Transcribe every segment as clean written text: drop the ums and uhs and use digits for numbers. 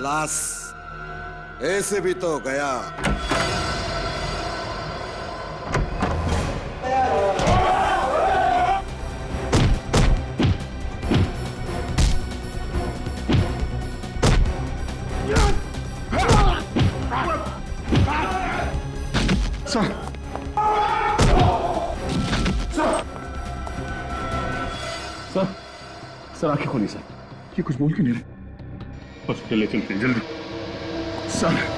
खलास। ऐसे भी तो गया। सर आंखें खोलिए सर। ये कुछ बोल क्यों नहीं रहे? हॉस्पिटल ले चलते हैं जल्दी। सर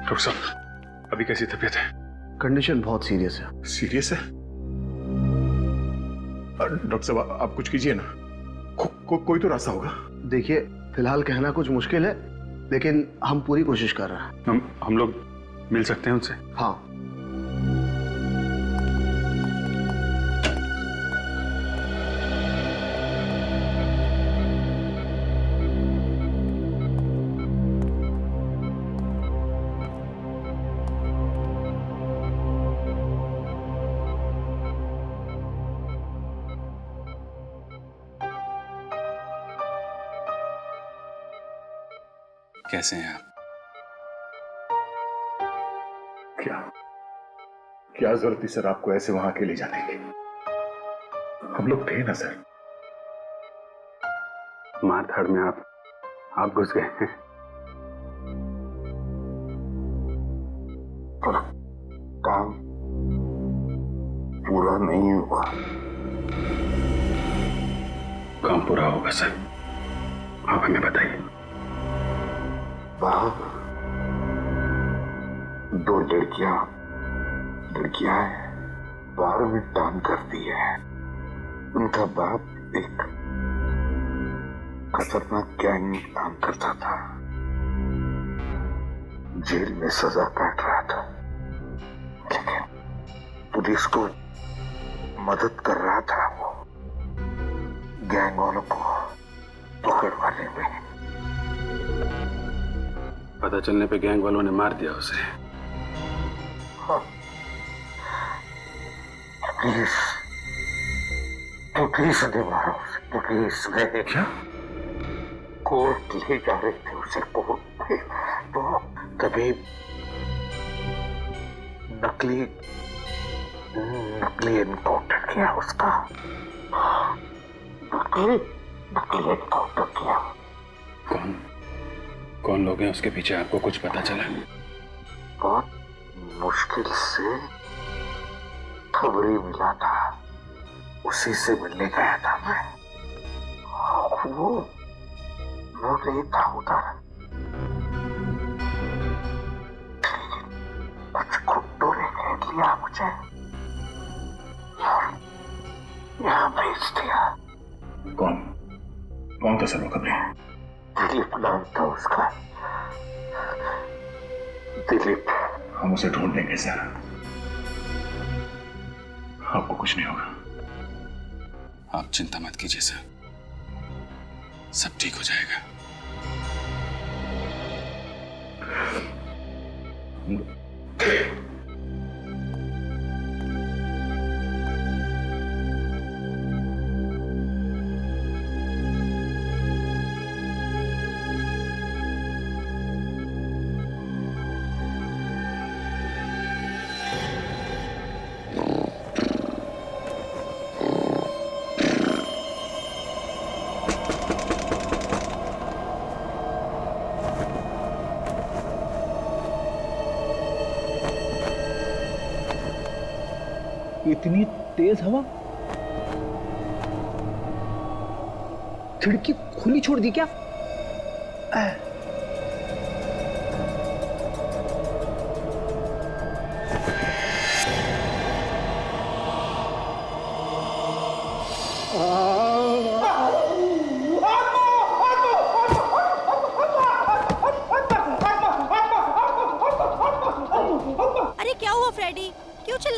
डॉक्टर साहब अभी कैसी तबीयत है? कंडीशन बहुत सीरियस है। सीरियस है? डॉक्टर साहब आप कुछ कीजिए ना। कोई तो रास्ता होगा। देखिए फिलहाल कहना कुछ मुश्किल है, लेकिन हम पूरी कोशिश कर रहे हैं। हम लोग मिल सकते हैं उनसे? हाँ। कैसे हैं आप? क्या जरूरत थी सर आपको ऐसे वहां अकेले जाने की? हम लोग थे ना सर। मारधाड़ में आप घुस गए हैं। पर काम पूरा नहीं हुआ। काम पूरा होगा सर, आप हमें बताइए। बाप, दो लड़कियां हैं, बाहर में काम करती है। उनका बाप एक खतरनाक गैंग में काम करता था, जेल में सजा काट रहा था, लेकिन पुलिस को मदद कर रहा था वो गैंग वालों को पकड़वाने में। पता चलने पे गैंग वालों ने मार दिया उसे। हाँ। पुलिस ने मारा उसे। पुलिस ने क्या? कोर्ट ले जा रहे थे उसे कोर्ट में, तो तभी नकली एनकाउंटर किया उसका। नकली एनकाउंटर किया। कौन लोग हैं उसके पीछे, आपको कुछ पता चला? बहुत मुश्किल से खबरी मिला था, उसी से मिलने गया था मैं। वो नहीं था उधर, कुछ गुंडों ने घेर लिया मुझे, यहाँ भेज दिया। कौन था सर वो खबरी? दिलीप नाम था उसका, दिलीप। हम उसे ढूंढ लेंगे सर, आपको कुछ नहीं होगा। आप चिंता मत कीजिए सर, सब ठीक हो जाएगा। इतनी तेज हवा, खिड़की खुली छोड़ दी क्या?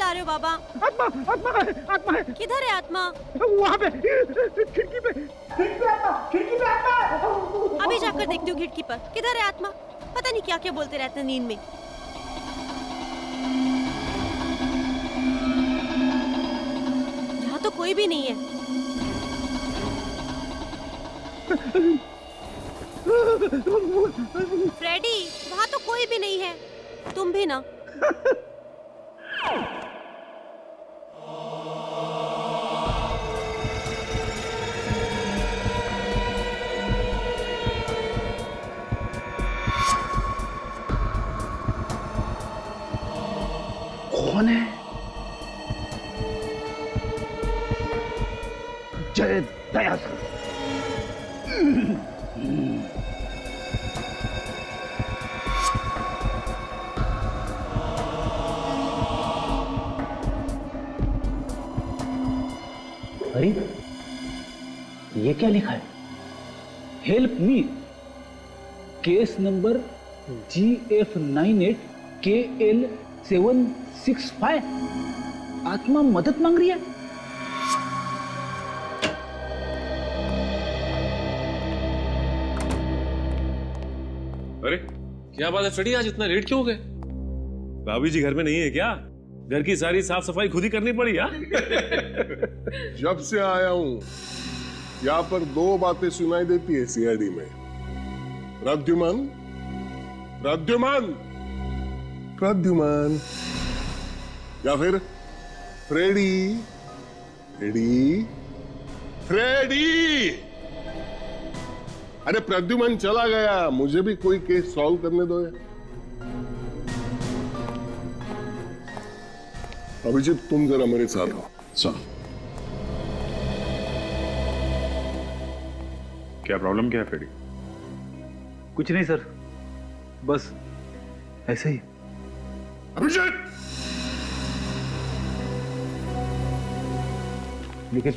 जा रहे हो बाबा? आत्मा आत्मा है, आत्मा है। किधर है आत्मा? वहाँ पे खिड़की पे आत्मा है। अभी जाकर देखती हूँ खिड़की पर। किधर है आत्मा? पता नहीं क्या क्या बोलते रहते हैं नींद में। यहाँ तो कोई भी नहीं है। फ्रेडी, वहाँ तो कोई भी नहीं है। तुम भी ना। कौन है? जय दया सर। अरे ये क्या लिखा है? Help me, case number GF98KL765। आत्मा मदद मांग रही है। अरे क्या बात है फ्रेडी, आज इतना लेट क्यों हो गए? भाभी जी घर में नहीं है क्या? घर की सारी साफ सफाई खुद ही करनी पड़ी यार। जब से आया हूं यहाँ पर दो बातें सुनाई देती है सीआईडी में। प्रद्युमन, प्रद्युमन, प्रद्युमन, या फिर फ्रेडी, फ्रेडी, फ्रेडी। अरे प्रद्युमन चला गया, मुझे भी कोई केस सॉल्व करने दो यार। अभिजीत तुम जरा मेरे साथ हो। सुन, क्या प्रॉब्लम क्या है फ्रेडी? कुछ नहीं सर, बस ऐसे ही। अभिजीत, निखिल,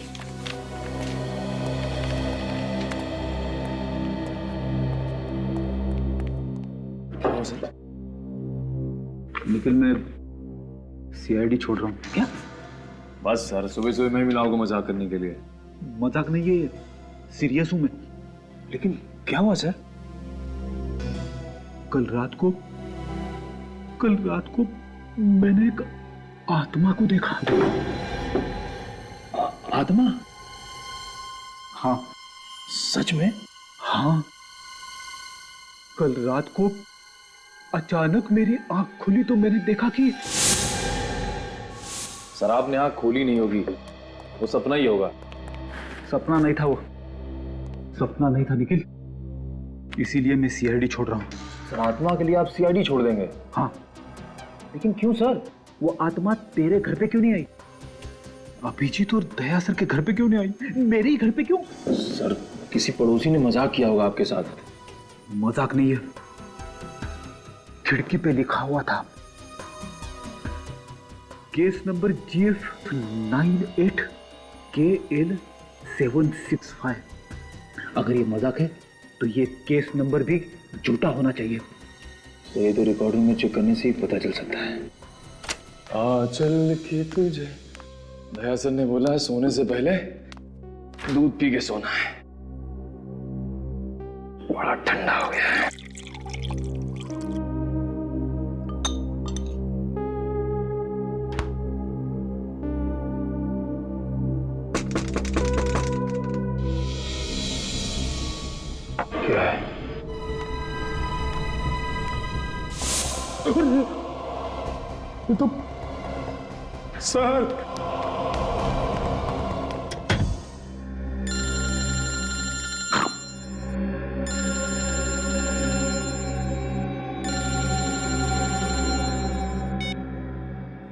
निखिल मैं सीआईडी छोड़ रहा हूँ। क्या? बस सर, सुबह सुबह मैं मिलाऊंगा मजाक करने के लिए। मजाक नहीं, ये सीरियस हूं मैं। लेकिन क्या हुआ सर? कल रात को मैंने एक आत्मा को देखा। आत्मा? हाँ। सच में? हाँ, कल रात को अचानक मेरी आंख खुली तो मैंने देखा कि सर आपने आंख खोली नहीं होगी, वो सपना ही होगा। सपना नहीं था, वो सपना नहीं था निखिल, इसीलिए मैं सीआईडी छोड़ रहा हूँ। सर आत्मा के लिए आप सीआईडी छोड़ देंगे? हाँ। लेकिन क्यों सर? वो आत्मा तेरे घर पे क्यों नहीं आई? अभिजीत और दया सर के घर पे क्यों नहीं आई? मेरे ही घर पे क्यों? सर किसी पड़ोसी ने मजाक किया होगा आपके साथ। मजाक नहीं है, खिड़की पे लिखा हुआ था केस नंबर GF98KL765। अगर ये मजाक है तो ये केस नंबर भी झूठा होना चाहिए। तो ये तो रिकॉर्डिंग में चेक करने से ही पता चल सकता है। चल के तुझे दया सर ने बोला है सोने से पहले दूध पी के सोना है। बड़ा ठंडा हो गया है। क्या है? ये तो सर,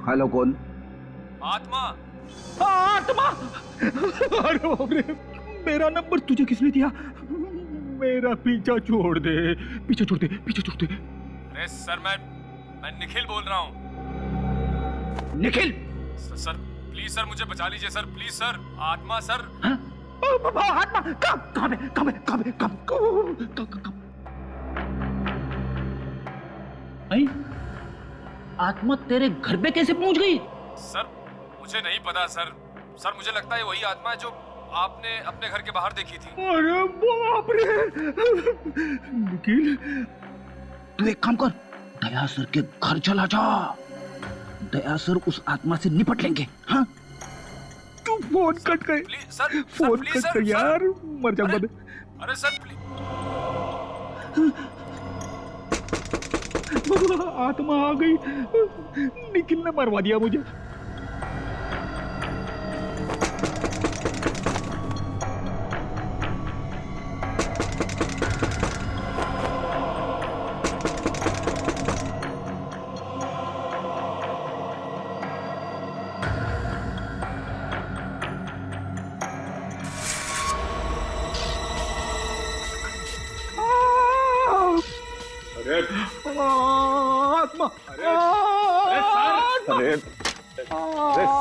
हेलो, कौन? आत्मा। आत्मा? अरे बाप रे, मेरा नंबर तुझे किसने दिया? मेरा पीछा छोड़ दे, पीछा छोड़ दे, पीछा छोड़ दे। अरे सर मैं निखिल बोल रहा हूँ। निखिल? सर प्लीज सर मुझे बचा लीजिए सर, प्लीज सर। आत्मा सर। हाँ? आत्मा कहाँ पे? आत्मा तेरे घर पे कैसे पहुंच गई? सर मुझे नहीं पता सर। सर मुझे लगता है वही आत्मा है जो आपने अपने घर के बाहर देखी थी। अरे बाप रे निखिल, तू एक काम कर, दया सर के घर चला जा। दया सर उस आत्मा से निपट लेंगे। हाँ, तू फोन कट कर, please sir, phone please cut कर यार, मर जाऊंगा मैं। अरे सर प्लीज। आत्मा आ गई, निखिल ने मरवा दिया मुझे। आत्मा, अरे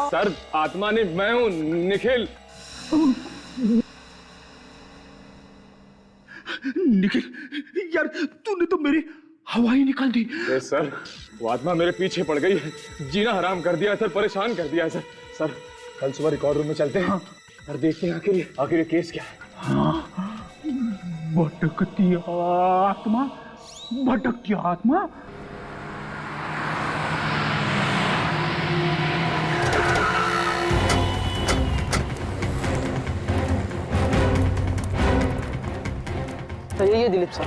सर, आत्मा नहीं, मैं हूँ निखिल। निखिल यार, तूने तो मेरी हवा ही निकाल दी। अरे सर, वो आत्मा मेरे पीछे पड़ गई है, जीना हराम कर दिया है सर, परेशान कर दिया है सर। सर कल सुबह रिकॉर्ड रूम में चलते हैं और देखते हैं आखिर ये केस क्या है। हाँ, भटकती आत्मा, भटकती आत्मा। तो ये दिलीप सर।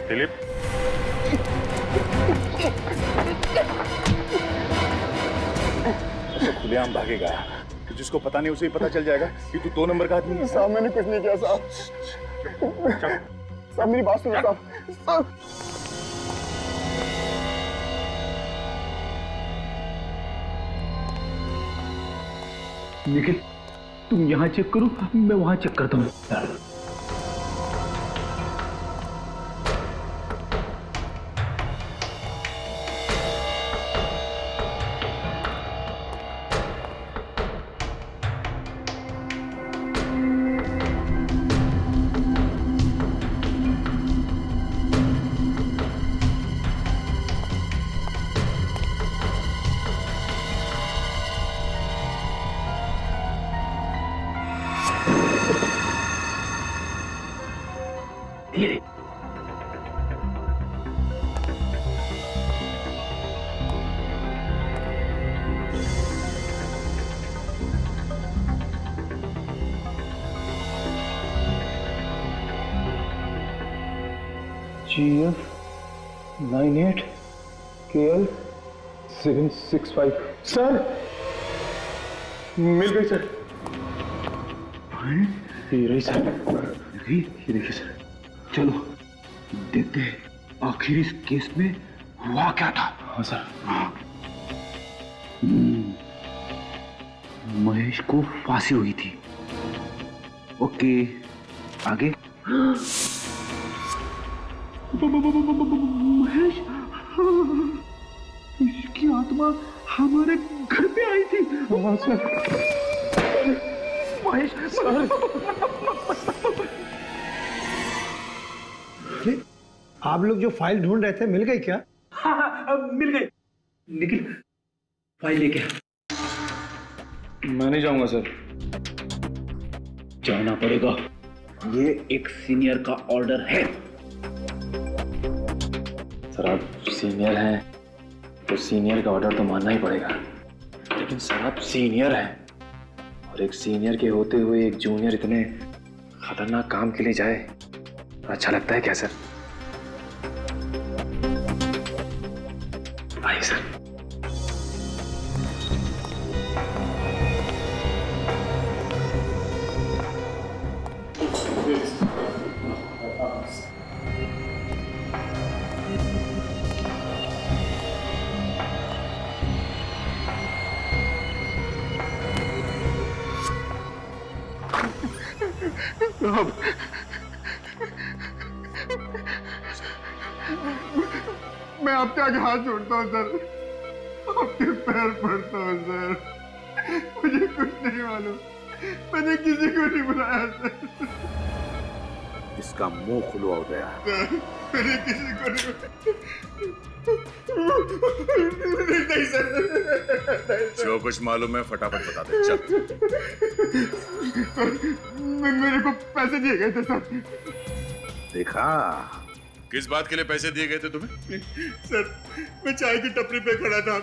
दिलीप, तो खुलेआम भागेगा, तो जिसको पता नहीं उसे ही पता चल जाएगा कि तू 2 नंबर का आदमी है। साहब मैंने कुछ नहीं किया साहब। साहब मेरी बात सुनो साहब। निखिल, तुम यहाँ चेक करो, मैं वहां चेक करता हूँ। धीरे। GF 98 KL 765। सर मिल गई सर। ये रही सर। ये देखिए सर, चलो देखते हैं आखिर इस केस में हुआ क्या था। हाँ सर। महेश को फांसी हुई थी। ओके, आगे। महेश, इसकी आत्मा हमारे घर पे आई थी। हाँ सर। महेश आप लोग जो फाइल ढूंढ रहे थे मिल गई क्या? हाँ, मिल गई। निखिल, फाइल लेके आ। मैं नहीं जाऊंगा सर। जाना पड़ेगा, ये एक सीनियर का ऑर्डर है। सर आप सीनियर हैं तो सीनियर का ऑर्डर तो मानना ही पड़ेगा, लेकिन सर आप सीनियर हैं और एक सीनियर के होते हुए एक जूनियर इतने खतरनाक काम के लिए जाए, अच्छा लगता है क्या सर? आइए सर। मैं आपके आगे हाथ जोड़ता हूँ सर, आपके पैर पड़ता हूँ सर। मुझे कुछ नहीं मालूम, मैंने किसी को नहीं बुलाया सर। इसका मुंह खुलवा गया। मैंने किसी को नहीं सर। जो कुछ मालूम है फटाफट बता दे, चल। मेरे को पैसे दिए गए थे सर। देखा? किस बात के लिए पैसे दिए गए थे तुम्हें? सर मैं चाय की टपरी पे खड़ा था,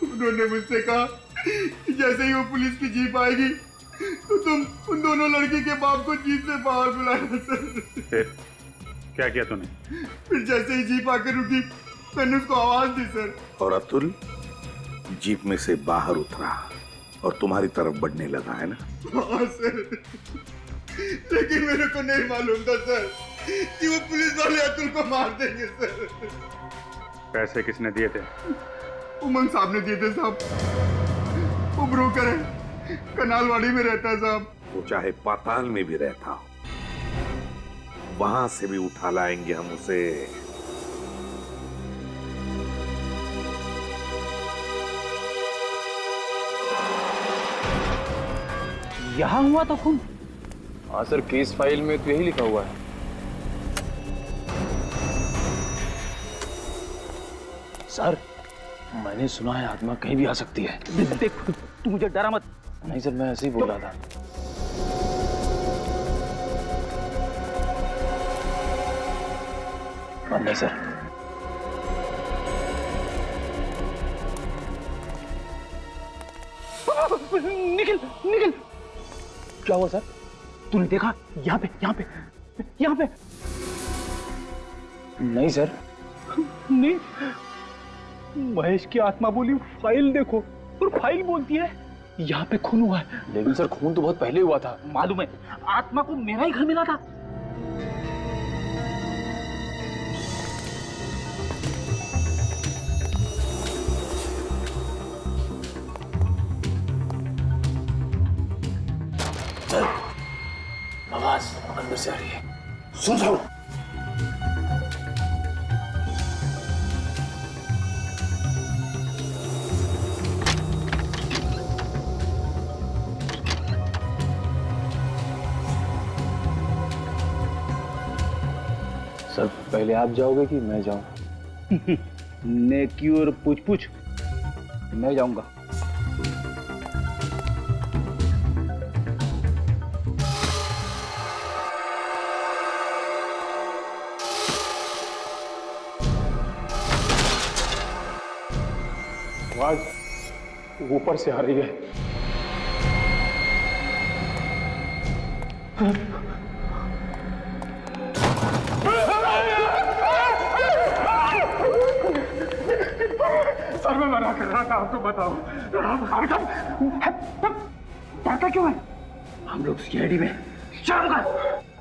उन्होंने मुझसे कहा कि जैसे ही वो पुलिस की जीप आएगी तो तुम उन दोनों लड़की के बाप को जीप से बाहर बुलाना सर। फिर क्या किया तूने? फिर जैसे ही जीप आकर रुकी मैंने उसको आवाज दी सर। और अतुल जीप में से बाहर उतरा और तुम्हारी तरफ बढ़ने लगा, है ना? हाँ सर, लेकिन मेरे को नहीं मालूम था सर कि वो पुलिस वाले अतुल को मार देंगे सर। पैसे किसने दिए थे? उमंग साहब ने दिए थे साहब। वो ब्रोकर है, कनालवाड़ी में रहता है साहब। वो चाहे पाताल में भी रहता हो, वहां से भी उठा लाएंगे हम उसे। यहाँ हुआ था खून? हाँ सर, केस फाइल में तो यही लिखा हुआ है। सर मैंने सुना है आत्मा कहीं भी आ सकती है। देख तू मुझे डरा मत। नहीं सर, मैं ऐसे ही बोल रहा था। नहीं सर। निखिल निखिल, क्या हुआ सर? तूने देखा? यहाँ पे यहाँ पे यहाँ पे। नहीं सर। नहीं, महेश की आत्मा बोली फाइल देखो, और फाइल बोलती है यहाँ पे खून हुआ है। लेकिन सर खून तो बहुत पहले हुआ था। मालूम है, आत्मा को मेरा ही घर मिला था। सर आवाज अंदर से आ रही है, सुन जाओ। सर पहले आप जाओगे कि मैं जाऊं? नेकी और पूछ पूछ, मैं जाऊंगा। आवाज ऊपर से आ रही है। सर मैं मना कर रहा था, आपको बताओ। डरता क्यों है? हम लोग सीआईडी में। चलो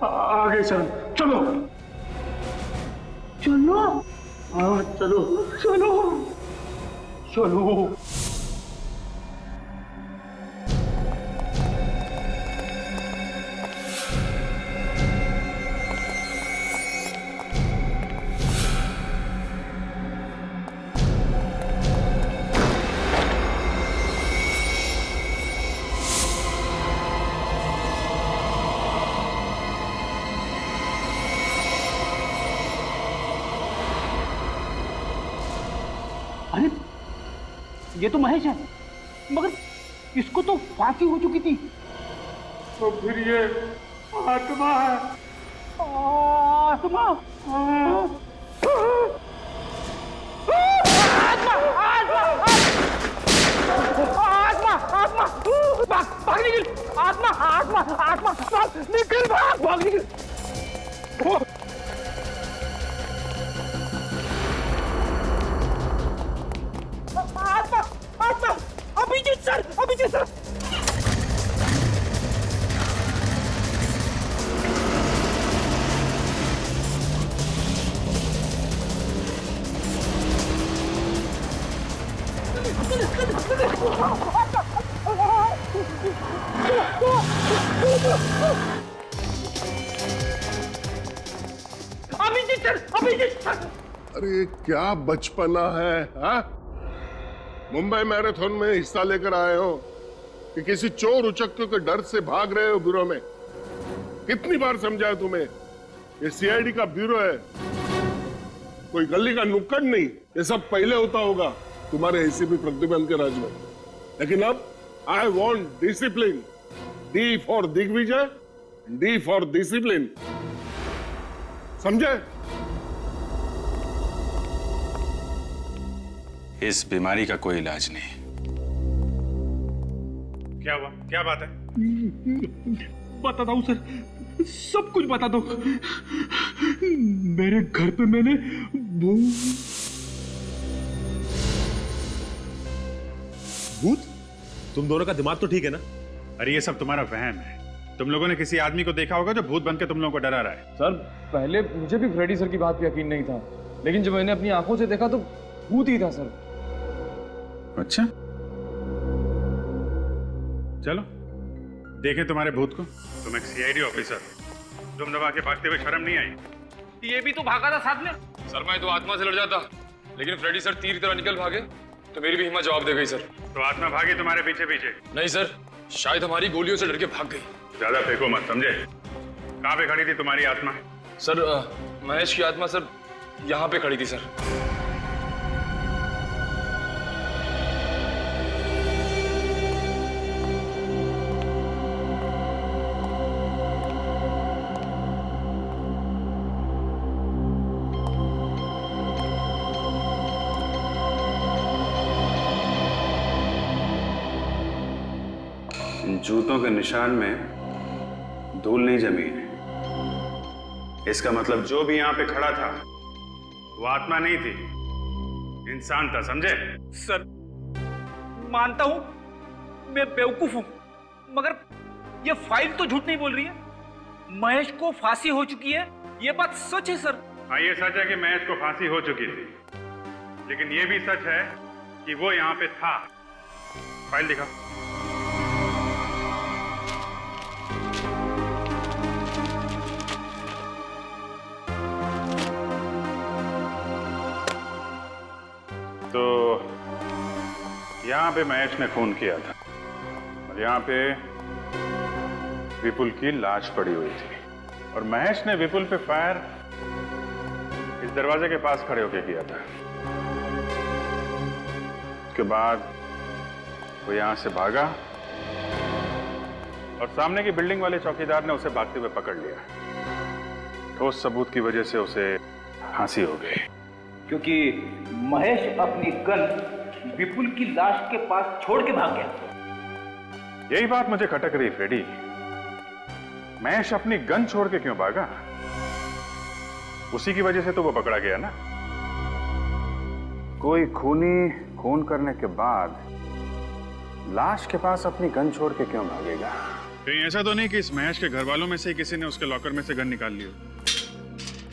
आगे चल, चलो चलो। हाँ चलो चलो चलो। अरे ये तो महेश है, मगर इसको तो फांसी हो चुकी थी। तो फिर ये आत्मा है। आत्मा भाग निकल। आत्मा आत्मा आत्मा निकल, भाग निकल। आत्मा आत्मा, Abhijeet sir, Abhijeet sir. Abhijeet sir, Abhijeet sir. अरे क्या बचपना है, हाँ? मुंबई मैराथन में हिस्सा लेकर आए हो कि किसी चोर उचक्के के डर से भाग रहे हो ब्यूरो में? कितनी बार समझाया तुम्हें? ये सीआईडी का ब्यूरो है, कोई गली का नुक्कड़ नहीं। ये सब पहले होता होगा तुम्हारे एसीपी प्रद्युमन के राज में, लेकिन अब I want discipline. D for Digvijay, D for discipline, समझे? इस बीमारी का कोई इलाज नहीं। क्या हुआ? क्या बात है? बताता हूँ सर, सब कुछ बताता हूँ। मेरे घर पे मैंने भूत? तुम दोनों का दिमाग तो ठीक है ना? अरे ये सब तुम्हारा वहम है। तुम लोगों ने किसी आदमी को देखा होगा जो भूत बन के तुम लोगों को डरा रहा है। सर पहले मुझे भी फ्रेडी सर की बात पे यकीन नहीं था, लेकिन जब मैंने अपनी आंखों से देखा तो भूत ही था सर। अच्छा, चलो देखें तुम्हारे भूत को। तुम एक सीआईडी ऑफिसर, तुम दबा के भागते हुए शर्म नहीं आई? ये भी तो भागा था साथ में। सर मैं तो आत्मा से लड़ जाता, लेकिन फ्रेडी सर तीर की तरह निकल भागे तो मेरी भी हिम्मत जवाब दे गई सर। तो आत्मा भागी तुम्हारे पीछे पीछे? नहीं सर, शायद हमारी गोलियों से डर के भाग गई। ज्यादा फेंको मत, समझे? कहाँ पे खड़ी थी तुम्हारी आत्मा? सर महेश की आत्मा सर यहाँ पे खड़ी थी सर। इन जूतों के निशान में धूल नहीं जमी है। इसका मतलब जो भी यहां पे खड़ा था वो आत्मा नहीं थी, इंसान था, समझे? सर मानता हूं मैं बेवकूफ हूं, मगर ये फाइल तो झूठ नहीं बोल रही है। महेश को फांसी हो चुकी है, ये बात सच है सर। हाँ, ये सच है कि महेश को फांसी हो चुकी थी, लेकिन ये भी सच है कि वो यहाँ पे था। फाइल दिखा। तो यहाँ पे महेश ने खून किया था और यहाँ पे विपुल की लाश पड़ी हुई थी, और महेश ने विपुल पे फायर इस दरवाजे के पास खड़े होकर किया था। उसके बाद वो यहाँ से भागा और सामने की बिल्डिंग वाले चौकीदार ने उसे भागते हुए पकड़ लिया। ठोस सबूत की वजह से उसे फांसी हो गई। क्योंकि महेश अपनी गन विपुल की लाश के पास छोड़ के भाग गया। यही बात मुझे खटक रही फ्रेडी, महेश अपनी गन छोड़ के क्यों भागा? उसी की वजह से तो वो पकड़ा गया ना। कोई खूनी खून करने के बाद लाश के पास अपनी गन छोड़ के क्यों भागेगा? कहीं ऐसा तो नहीं कि इस महेश के घर वालों में से किसी ने उसके लॉकर में से गन निकाल ली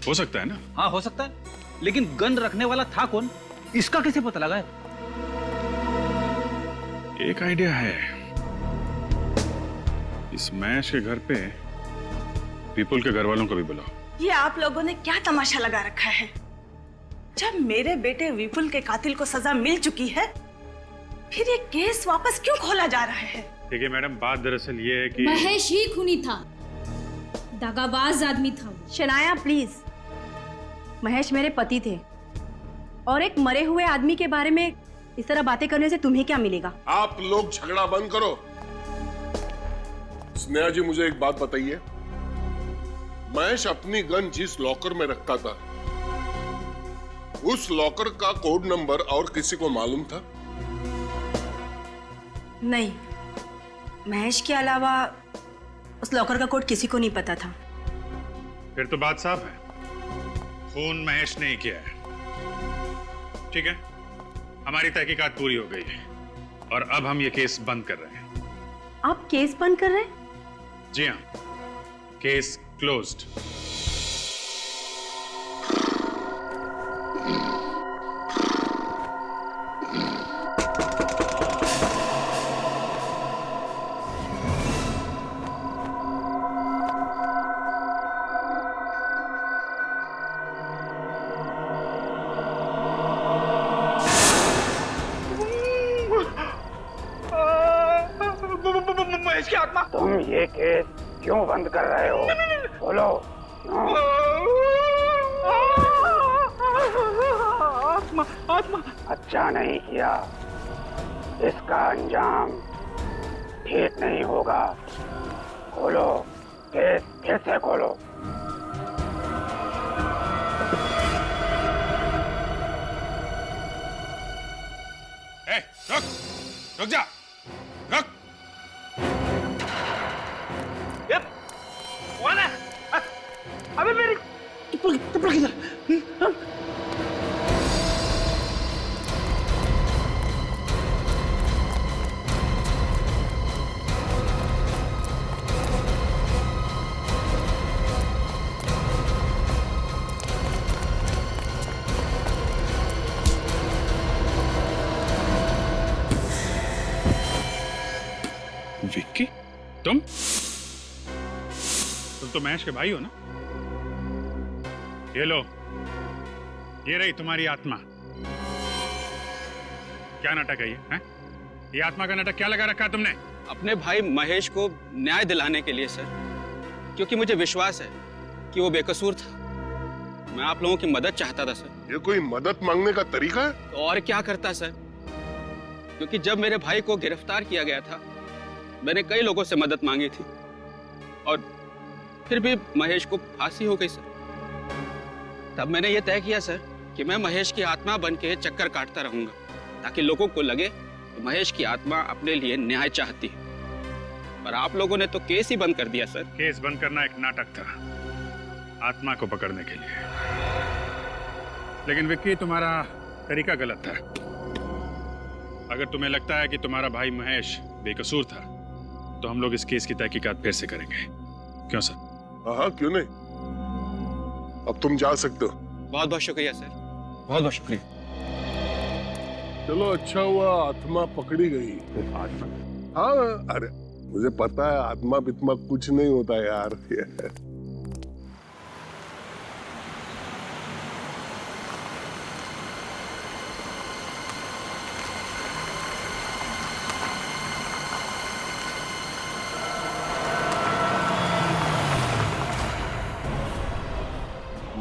हो सकता है ना? हाँ हो सकता है, लेकिन गन रखने वाला था कौन, इसका कैसे पता लगा है? एक आइडिया है। इस महेश के घर पे विपुल के घर वालों को भी बुलाओ। ये आप लोगों ने क्या तमाशा लगा रखा है? जब मेरे बेटे विपुल के कातिल को सजा मिल चुकी है, फिर ये केस वापस क्यों खोला जा रहा है? ठीक है मैडम, बात दरअसल ये है कि महेश ही खूनी था, दगाबाज आदमी था। शनाया प्लीज, महेश मेरे पति थे और एक मरे हुए आदमी के बारे में इस तरह बातें करने से तुम्हें क्या मिलेगा? आप लोग झगड़ा बंद करो। स्नेहा जी मुझे एक बात बताइए, महेश अपनी गन जिस लॉकर में रखता था उस लॉकर का कोड नंबर और किसी को मालूम था? नहीं, महेश के अलावा उस लॉकर का कोड किसी को नहीं पता था। फिर तो बात साफ है, खून महेश ने ही किया है। ठीक है, हमारी तहकीकात पूरी हो गई है और अब हम ये केस बंद कर रहे हैं। आप केस बंद कर रहे हैं? जी हाँ, केस क्लोज्ड। महेश की आत्मा। तुम ये केस क्यों बंद कर रहे हो? बोलो। आत्मा आत्मा। अच्छा नहीं किया, इसका अंजाम ठीक नहीं होगा। खोलो केस, फिर से खोलो। रुक, रुक जा, रुक। कौन है? अबे मेरी टुपड़ा किधर? विक्की, तुम तो महेश के भाई हो ना? ये लो, ये रही तुम्हारी आत्मा। क्या नाटक है ये? हैं? ये आत्मा का नाटक क्या लगा रखा है तुमने? अपने भाई महेश को न्याय दिलाने के लिए सर, क्योंकि मुझे विश्वास है कि वो बेकसूर था। मैं आप लोगों की मदद चाहता था सर। ये कोई मदद मांगने का तरीका है? तो और क्या करता सर, क्योंकि जब मेरे भाई को गिरफ्तार किया गया था मैंने कई लोगों से मदद मांगी थी और फिर भी महेश को फांसी हो गई सर। तब मैंने ये तय किया सर कि मैं महेश की आत्मा बन के चक्कर काटता रहूंगा, ताकि लोगों को लगे कि महेश की आत्मा अपने लिए न्याय चाहती है। पर आप लोगों ने तो केस ही बंद कर दिया सर। केस बंद करना एक नाटक था आत्मा को पकड़ने के लिए, लेकिन विक्की तुम्हारा तरीका गलत था। अगर तुम्हें लगता है कि तुम्हारा भाई महेश बेकसूर था तो हम लोग इस केस की तहकीकात फिर से करेंगे। क्यों सर? हाँ, क्यों नहीं। अब तुम जा सकते हो। बहुत बहुत शुक्रिया सर, बहुत बहुत शुक्रिया। चलो अच्छा हुआ आत्मा पकड़ी गई। आत्मा? हाँ, अरे मुझे पता है आत्मा बित्मा कुछ नहीं होता यार।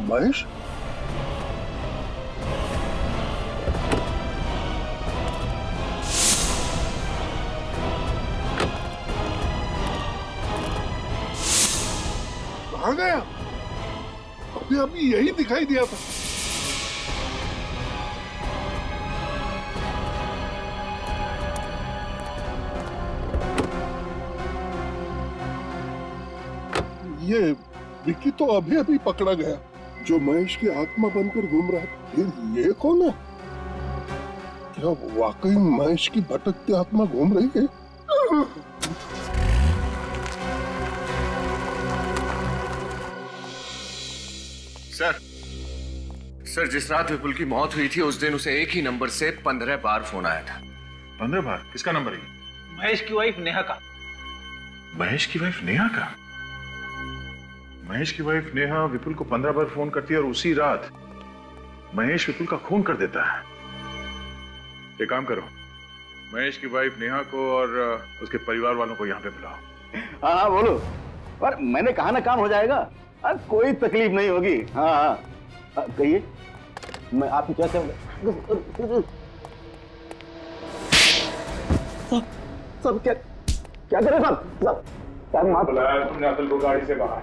महेश? कहाँ गया? अभी अभी यही दिखाई दिया था। ये विक्की तो अभी अभी पकड़ा गया, जो महेश की आत्मा बनकर घूम रहा है। फिर ये कौन है? क्या वाकई महेश की भटकती आत्मा घूम रही है? सर, जिस रात विपुल की मौत हुई थी उस दिन उसे एक ही नंबर से 15 बार फोन आया था। 15 बार? किसका नंबर है? महेश की वाइफ नेहा का। महेश की वाइफ नेहा का? महेश की वाइफ नेहा विपुल को 15 बार फोन करती है और उसी रात महेश विपुल का खून कर देता है। एक काम करो, महेश की वाइफ नेहा को और उसके परिवार वालों को यहाँ पे बुलाओ। हाँ बोलो। पर मैंने कहा ना काम हो जाएगा। कोई तकलीफ नहीं होगी। हाँ कहिए, मैं आपकी क्या सब क्या करें सब बुलाया तुमने अतुल को गाड़ी से बाहर,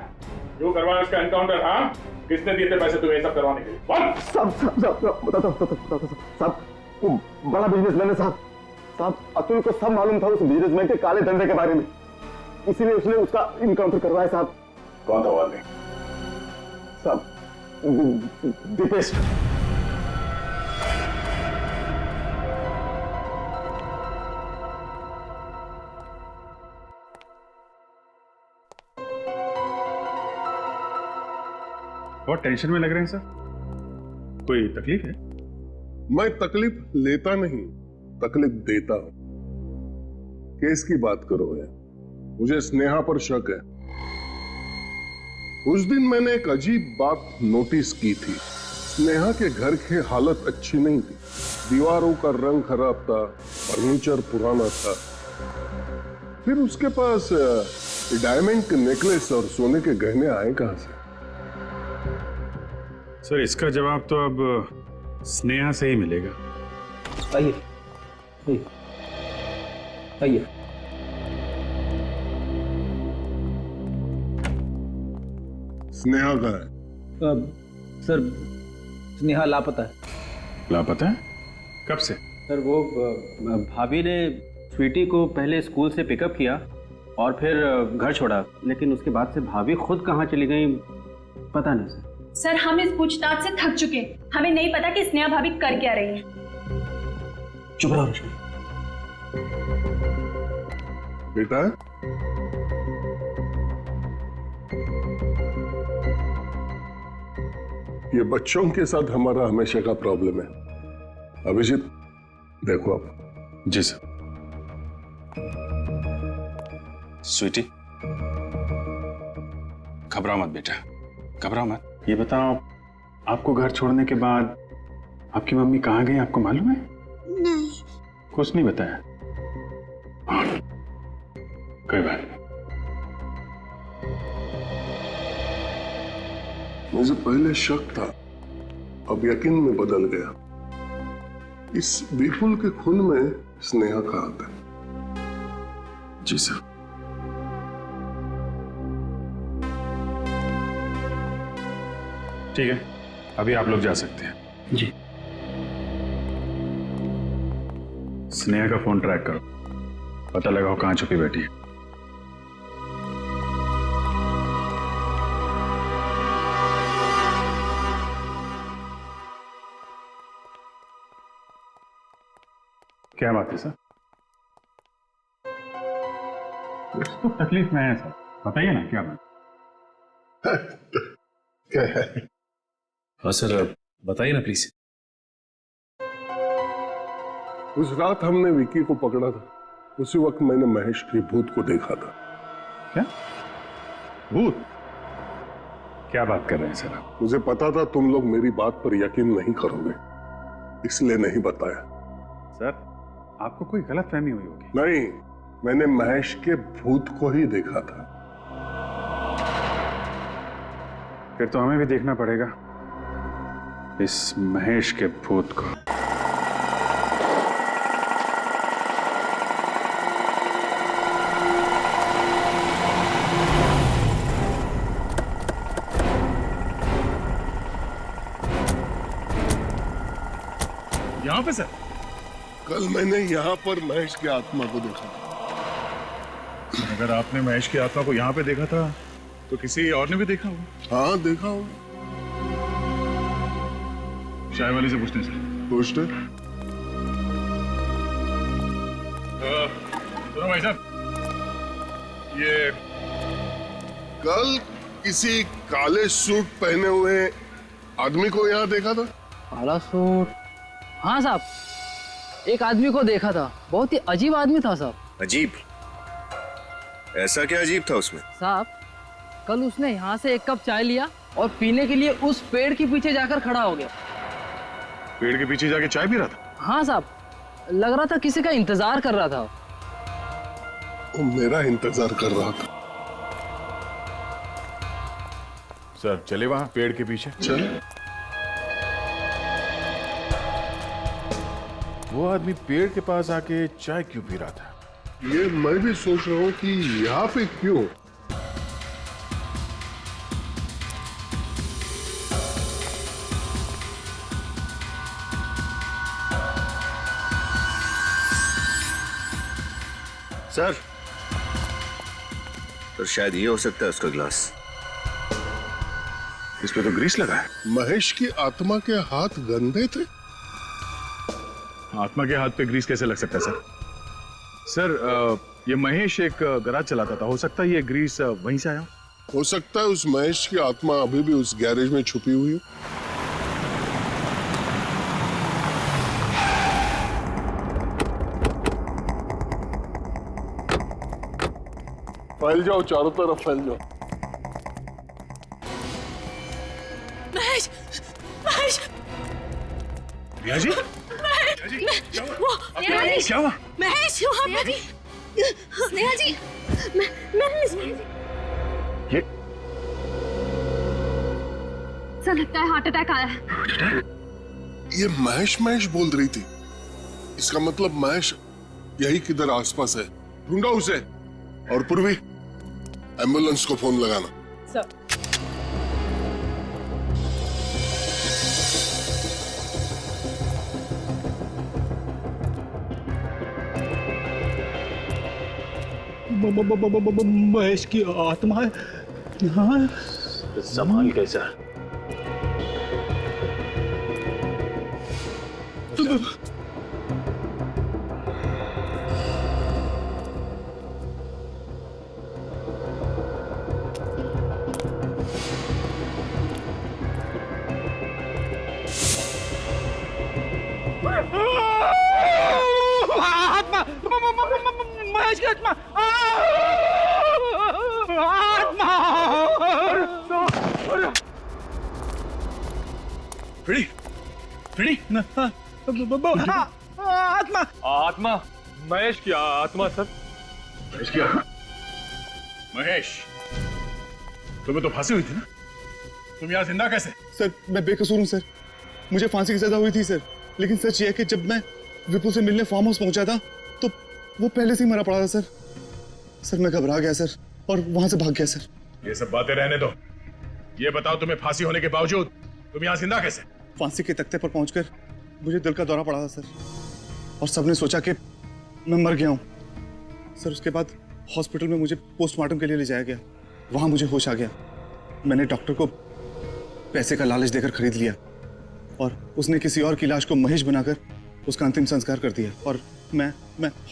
जो करवाया उसका एनकाउंटर। हाँ, किसने दिए थे पैसे तुम्हें ये सब करवाने के लिए? सब बड़ा बिजनेसमैन है साहब। अतुल को सब मालूम था उस बिजनेसमैन के काले धंधे के बारे में, इसीलिए उसने उसका इनकाउंटर करवाया साहब। कौन था वो आदमी? साहब दीपेश। बहुत टेंशन में लग रहे हैं सर, कोई तकलीफ है? मैं तकलीफ लेता नहीं, तकलीफ देता हूं। केस की बात करो है, मुझे स्नेहा पर शक है। उस दिन मैंने एक अजीब बात नोटिस की थी। स्नेहा के घर की हालत अच्छी नहीं थी, दीवारों का रंग खराब था, फर्नीचर पुराना था। फिर उसके पास डायमंड के नेकलेस और सोने के गहने आए कहां से? सर इसका जवाब तो अब स्नेहा से ही मिलेगा। आइए आइए। स्नेहा कहाँ है? सर स्नेहा लापता है। लापता है? कब से? सर वो भाभी ने स्वीटी को पहले स्कूल से पिकअप किया और फिर घर छोड़ा, लेकिन उसके बाद से भाभी खुद कहाँ चली गई पता नहीं सर। सर हम इस पूछताछ से थक चुके, हमें नहीं पता कि स्नेहा भाभी कर क्या रही है। चुप रहो रश्मि। बेटा ये बच्चों के साथ हमारा हमेशा का प्रॉब्लम है। अभिजीत देखो आप। जी सर। स्वीटी घबराओ मत बेटा, घबराओ मत। ये बताओ आपको घर छोड़ने के बाद आपकी मम्मी कहाँ गई, आपको मालूम है? नहीं। कुछ नहीं बताया? कोई बात नहीं। मुझे पहले शक था, अब यकीन में बदल गया। इस विपुल के खून में स्नेहा का हाथ है। जी सर। ठीक है, अभी आप लोग जा सकते हैं। जी। स्नेहा का फोन ट्रैक करो, पता लगाओ कहां छुपी बैठी है। क्या बात है सर? कुछ तो तकलीफ में है सर, बताइए ना क्या बात? क्या है? हाँ सर बताइए ना प्लीज। उस रात हमने विकी को पकड़ा था, उसी वक्त मैंने महेश के भूत को देखा था। क्या भूत? क्या बात कर रहे हैं सर आप? मुझे पता था तुम लोग मेरी बात पर यकीन नहीं करोगे, इसलिए नहीं बताया। सर आपको कोई गलतफहमी हुई होगी। नहीं, मैंने महेश के भूत को ही देखा था। फिर तो हमें भी देखना पड़ेगा इस महेश के भूत को। यहाँ पे सर? कल मैंने यहाँ पर महेश की आत्मा को देखा था। अगर आपने महेश की आत्मा को यहाँ पे देखा था तो किसी और ने भी देखा होगा। हाँ देखा हूँ। चाय वाली से पूछते हैं सर। पूछते। सुनो भाई साहब, ये कल किसी काले सूट पहने हुए आदमी को यहाँ देखा था। काला सूट? हाँ साहब, एक आदमी को देखा था, बहुत ही अजीब आदमी था साहब। अजीब? ऐसा क्या अजीब था उसमें? साहब कल उसने यहाँ से एक कप चाय लिया और पीने के लिए उस पेड़ के पीछे जाकर खड़ा हो गया। पेड़ के पीछे जाके चाय पी रहा था? हाँ साहब, लग रहा था किसी का इंतजार कर रहा था। वो मेरा इंतजार कर रहा था। सर चले वहां पेड़ के पीछे। चल। वो आदमी पेड़ के पास आके चाय क्यों पी रहा था? ये मैं भी सोच रहा हूँ कि यहाँ पे क्यों। सर तो शायद ये हो सकता है उसका ग्लास। इस पे तो ग्रीस लगा है। महेश की आत्मा के हाथ गंदे थे। आत्मा के हाथ पे ग्रीस कैसे लग सकता है सर? सर ये महेश एक गैराज चलाता था, हो सकता है ये ग्रीस वहीं से आया हो सकता है उस महेश की आत्मा अभी भी उस गैरेज में छुपी हुई है। फैल जाओ, चारों तरफ फैल जाओ। महेश, महेश, रिया जी? क्या हुआ? क्या हुआ? महेश, वहाँ पे स्नेहा जी, ये सर लगता है हार्ट अटैक आया है। ये महेश महेश बोल रही थी, इसका मतलब महेश यही किधर आसपास है। ढूंढो उसे। और पूर्वी, एम्बुलेंस को फोन लगाना। सर महेश की आत्मा है। हाँ संभाल के सर। आत्मा, महेश की आत्मा, आत्मा। फ्रेडी, फ्रेडी, आत्मा, आत्मा, महेश की आत्मा सर। महेश की आत्मा? महेश, तुम्हें तो फांसी हुई थी ना? तुम यहाँ जिंदा कैसे? सर मैं बेकसूर हूँ सर, मुझे फांसी की सजा हुई थी सर, लेकिन सच ये है कि जब मैं विपुल से मिलने फार्म हाउस पहुंचा था तो वो पहले से ही मरा पड़ा था सर। सर मैं घबरा गया सर और वहां से भाग गया सर। ये सब बातें रहने दो। ये बताओ, तुम्हें फांसी होने के बावजूद तुम यहाँ जिंदा कैसे? फांसी के तख्ते पर पहुंचकर मुझे दिल का दौरा पड़ा था सर, और सबने सोचा कि मैं मर गया हूँ सर। उसके बाद हॉस्पिटल में मुझे पोस्टमार्टम के लिए ले जाया गया। वहां मुझे होश आ गया। मैंने डॉक्टर को पैसे का लालच देकर खरीद लिया और उसने किसी और की लाश को महेश बनाकर उसका अंतिम संस्कार कर दिया और मैं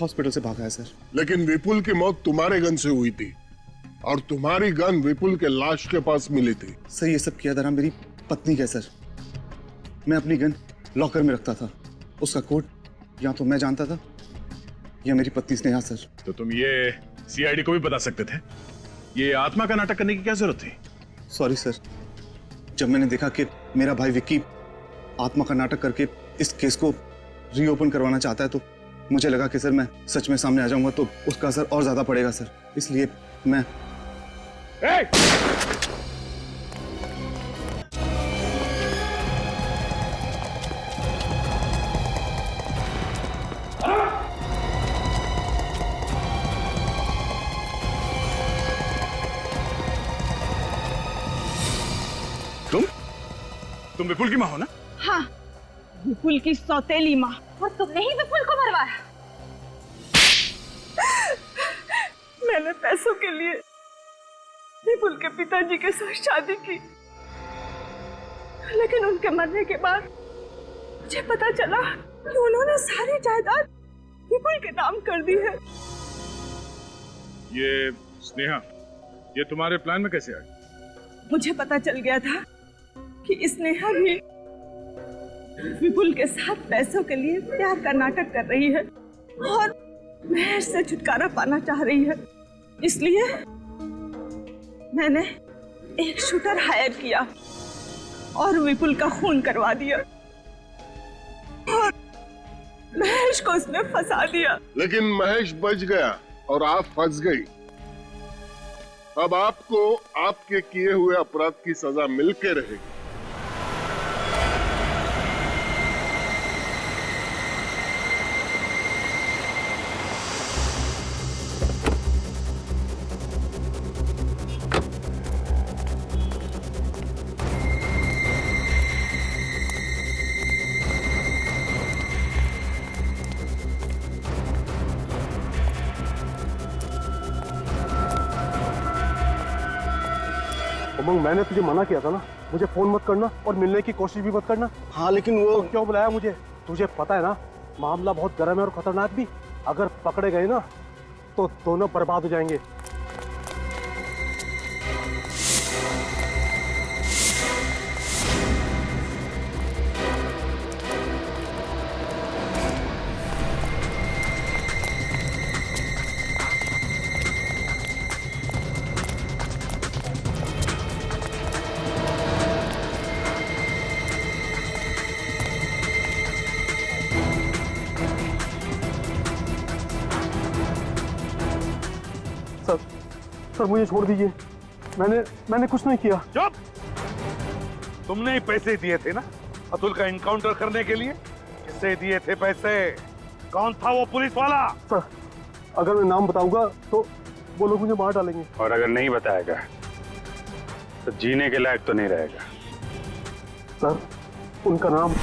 हॉस्पिटल से भाग आया सर। लेकिन विपुल की मौत तुम्हारे गन से हुई थी और तुम्हारी गन विपुल के लाश के पास मिली थी। सर ये सब किया दरा मेरी पत्नी का सर। मैं अपनी गन लॉकर में रखता था। उसका कोड या तो मैं जानता था या मेरी पत्नी स्नेहा सर। तो तुम ये सीआईडी को भी बता सकते थे। ये आत्मा का नाटक करने की क्या जरूरत थी? सॉरी सर, जब मैंने देखा कि मेरा भाई विक्की आत्मा का नाटक करके इस केस को रीओपन करवाना चाहता है तो मुझे लगा कि सर मैं सच में सामने आ जाऊंगा तो उसका असर और ज्यादा पड़ेगा सर, इसलिए मैं तुम विपुल की माँ हो ना? हाँ, विपुल की सौतेली माँ। और तुमने ही विपुल को मरवाया? मैंने पैसों के लिए विपुल के पिताजी के साथ शादी की, लेकिन उनके मरने के बाद मुझे पता चला कि उन्होंने सारी जायदाद विपुल के नाम कर दी है। ये स्नेहा, ये तुम्हारे प्लान में कैसे आई? मुझे पता चल गया था कि स्नेहा भी विपुल के साथ पैसों के लिए प्यार का नाटक कर रही है और महेश से छुटकारा पाना चाह रही है। इसलिए मैंने एक शूटर हायर किया और विपुल का खून करवा दिया और महेश को उसने फंसा दिया। लेकिन महेश बच गया और आप फंस गई। अब आपको आपके किए हुए अपराध की सजा मिलके रहेगी। उमंग, मैंने तुझे मना किया था ना, मुझे फोन मत करना और मिलने की कोशिश भी मत करना। हाँ लेकिन वो क्यों बुलाया मुझे? तुझे पता है ना मामला बहुत गर्म है और खतरनाक भी। अगर पकड़े गए ना तो दोनों बर्बाद हो जाएंगे। सर मुझे छोड़ दीजिए, मैंने कुछ नहीं किया। चुप! तुमने ही पैसे दिए थे ना अतुल का इनकाउंटर करने के लिए? किससे दिए थे पैसे? कौन था वो पुलिस वाला? सर अगर मैं नाम बताऊंगा तो वो लोग मुझे मार डालेंगे। और अगर नहीं बताएगा तो जीने के लायक तो नहीं रहेगा। सर उनका नाम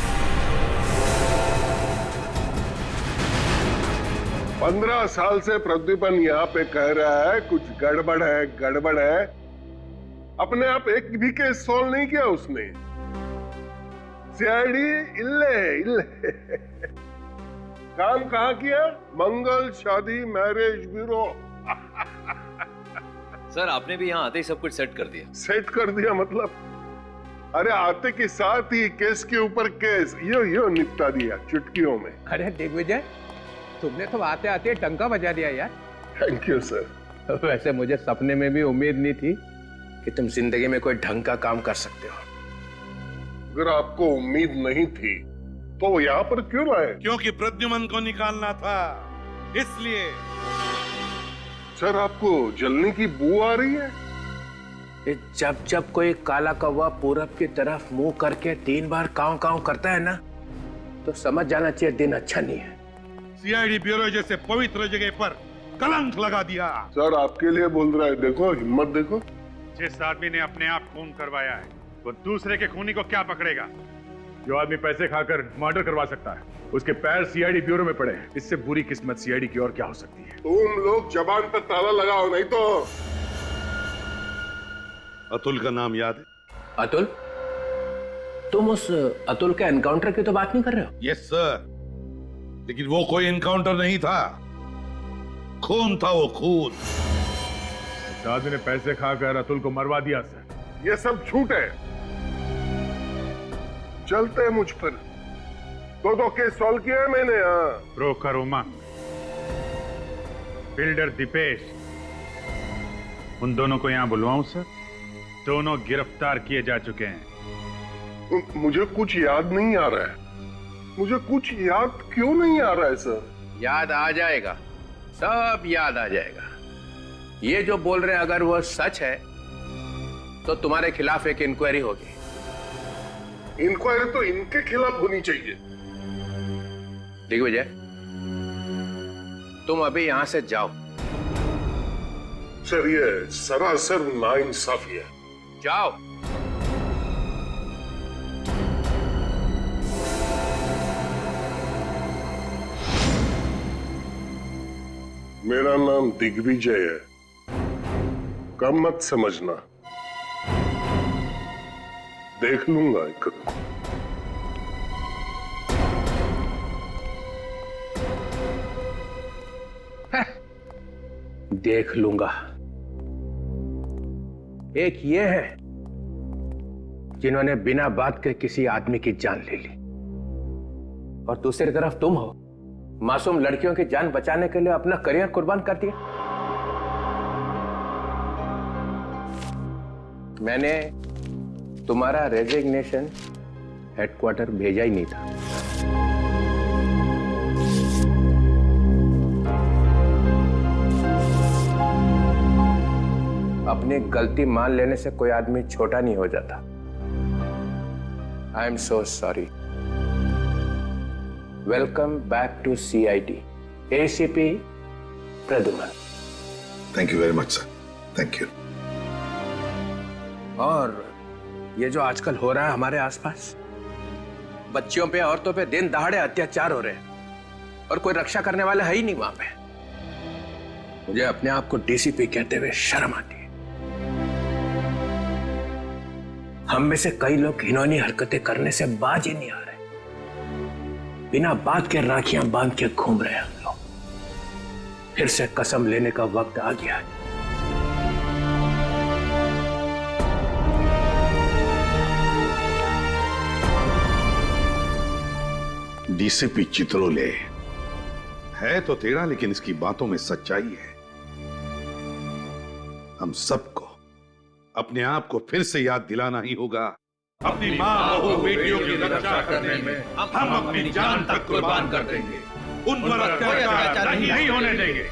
15 साल से प्रद्युमन यहाँ पे कह रहा है कुछ गड़बड़ है, गड़बड़ है। अपने आप एक भी केस सॉल्व नहीं किया उसने। सीआईडी इल्ले काम कहाँ किया? मंगल शादी मैरिज ब्यूरो। सर आपने भी यहाँ आते ही सब कुछ सेट कर दिया। सेट कर दिया मतलब? अरे आते के साथ ही केस के ऊपर केस यो निपटा दिया चुटकियों में। अरे दिग्विजय, तुमने तो आते आते टंका बजा दिया यार। Thank you sir. वैसे मुझे सपने में भी उम्मीद नहीं थी कि तुम जिंदगी में कोई ढंग का काम कर सकते हो। अगर आपको उम्मीद नहीं थी तो यहाँ पर क्यों आए? क्योंकि प्रद्युमन को निकालना था, इसलिए। सर आपको जलने की बू आ रही है? जब जब कोई काला कौवा पूरब की तरफ मुंह करके 3 बार काव काव करता है ना, तो समझ जाना चाहिए दिन अच्छा नहीं है। सीआईडी ब्यूरो जैसे पवित्र जगह पर कलंक लगा दिया। सर आपके लिए बोल रहा है, देखो हिम्मत देखो। जिस आदमी ने अपने आप खून करवाया है वो दूसरे के खूनी को क्या पकड़ेगा? जो आदमी पैसे खाकर मर्डर करवा सकता है उसके पैर सीआईडी ब्यूरो में पड़े हैं। इससे बुरी किस्मत सीआईडी की और क्या हो सकती है? तुम लोग जबान पर ताला लगाओ, नहीं तो। अतुल का नाम याद है? अतुल? तुम उस अतुल के एनकाउंटर की तो बात नहीं कर रहे हो? यस सर, लेकिन वो कोई एनकाउंटर नहीं था, खून था वो खून। इस आदमी ने पैसे खाकर अतुल को मरवा दिया सर। ये सब झूठ है। चलते हैं मुझ पर। 2 केस सॉल्व किया है मैंने। ब्रोकर उमंग, बिल्डर दीपेश, उन दोनों को यहाँ बुलवाऊं सर? दोनों गिरफ्तार किए जा चुके हैं। मुझे कुछ याद नहीं आ रहा है। मुझे कुछ याद क्यों नहीं आ रहा है सर? याद आ जाएगा, सब याद आ जाएगा। ये जो बोल रहे हैं अगर वो सच है तो तुम्हारे खिलाफ एक इंक्वायरी होगी। इंक्वायरी तो इनके खिलाफ होनी चाहिए। दिग्विजय, तुम अभी यहां से जाओ। सर ये सरासर नाइंसाफी है। जाओ। मेरा नाम दिग्विजय है, कम मत समझना। देख लूंगा एक। देख लूंगा। एक ये है जिन्होंने बिना बात के किसी आदमी की जान ले ली, और दूसरी तरफ तुम हो, मासूम लड़कियों की जान बचाने के लिए अपना करियर कुर्बान कर दिया। मैंने तुम्हारा रेजिग्नेशन हेडक्वार्टर भेजा ही नहीं था। अपनी गलती मान लेने से कोई आदमी छोटा नहीं हो जाता। I am so sorry. Welcome back to CID, ACP Pradyuman. Thank you very much sir, thank you. और ये जो आजकल हो रहा है हमारे आसपास, बच्चियों पे, औरतों पे दिन दहाड़े अत्याचार हो रहे हैं और कोई रक्षा करने वाला है ही नहीं वहां पे। मुझे अपने आप को डीसीपी कहते हुए शर्म आती है। हम में से कई लोग घिनौनी हरकतें करने से बाज ही नहीं आ रहे। बिना बात के राखियां बांध के घूम रहे हैं हम लोग। फिर से कसम लेने का वक्त आ गया है। डीसीपी चित्रोले है तो तेरा, लेकिन इसकी बातों में सच्चाई है। हम सबको अपने आप को फिर से याद दिलाना ही होगा। अपनी माँ बहू बेटियों की रक्षा करने में हम अपनी जान तक कुर्बान कर देंगे। उन पर अत्याचार नहीं होने देंगे।